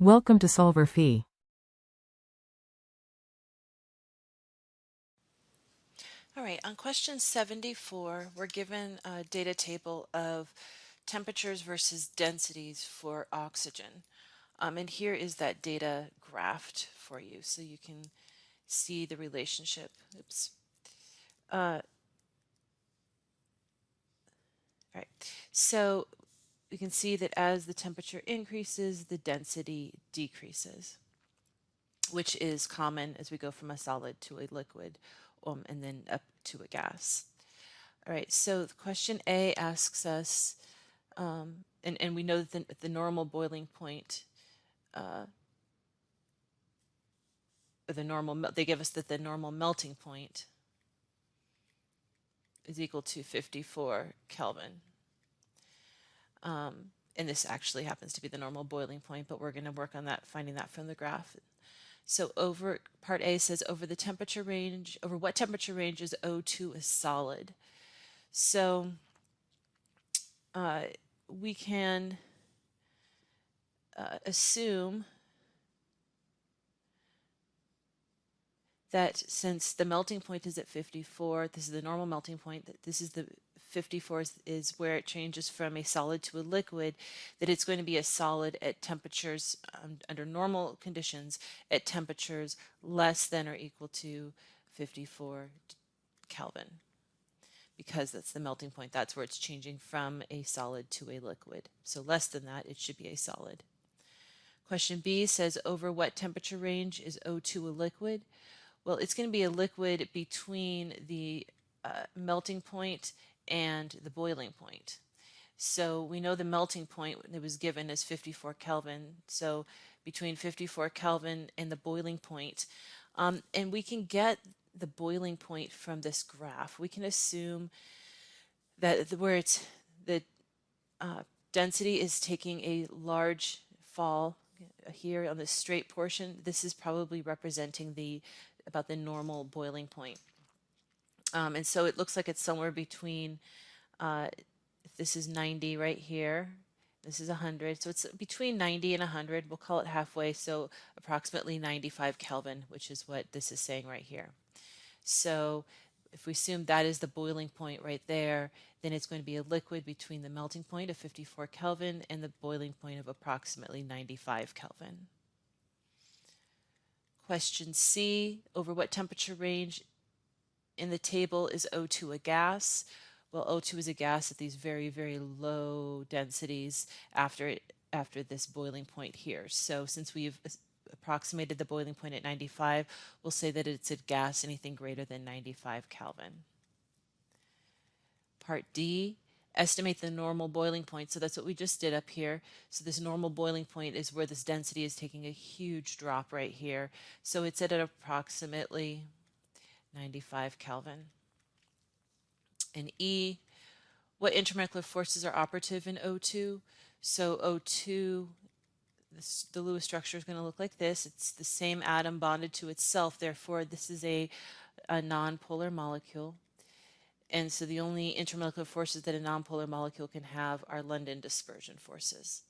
Welcome to solverfy. All right, on question 74, we're given a data table of temperatures versus densities for oxygen. And here is that data graphed for you so you can see the relationship. Oops. All right, so we can see that as the temperature increases, the density decreases, which is common as we go from a solid to a liquid and then up to a gas. All right, so question A asks us, and we know that the normal boiling point, they give us that the normal melting point is equal to 54 Kelvin. And this actually happens to be the normal boiling point, but we're going to work on that, finding that from the graph. So over part A says over what temperature range is O2 a solid? So we can assume that since the melting point is at 54, this is the normal melting point, that this is the 54 is where it changes from a solid to a liquid, that it's going to be a solid at temperatures under normal conditions at temperatures less than or equal to 54 Kelvin, because that's the melting point. That's where it's changing from a solid to a liquid. So less than that, it should be a solid. Question B says, over what temperature range is O2 a liquid? Well, it's going to be a liquid between the melting point and the boiling point. So we know the melting point that was given is 54 Kelvin. So between 54 Kelvin and the boiling point. And we can get the boiling point from this graph. We can assume that where it's the density is taking a large fall here on this straight portion, this is probably representing about the normal boiling point. And so it looks like it's somewhere between, if this is 90 right here, this is 100, so it's between 90 and 100. We'll call it halfway, so approximately 95 Kelvin, which is what this is saying right here. So if we assume that is the boiling point right there, then it's going to be a liquid between the melting point of 54 Kelvin and the boiling point of approximately 95 Kelvin. Question C, over what temperature range in the table is O2 a gas? Well, O2 is a gas at these very, very low densities after this boiling point here. So since we've approximated the boiling point at 95, we'll say that it's a gas anything greater than 95 Kelvin. Part D, estimate the normal boiling point. So that's what we just did up here. So this normal boiling point is where this density is taking a huge drop right here. So it's at approximately 95 Kelvin. And E, what intermolecular forces are operative in O2? So O2, the Lewis structure is going to look like this. It's the same atom bonded to itself. Therefore, this is a nonpolar molecule. And so the only intermolecular forces that a nonpolar molecule can have are London dispersion forces.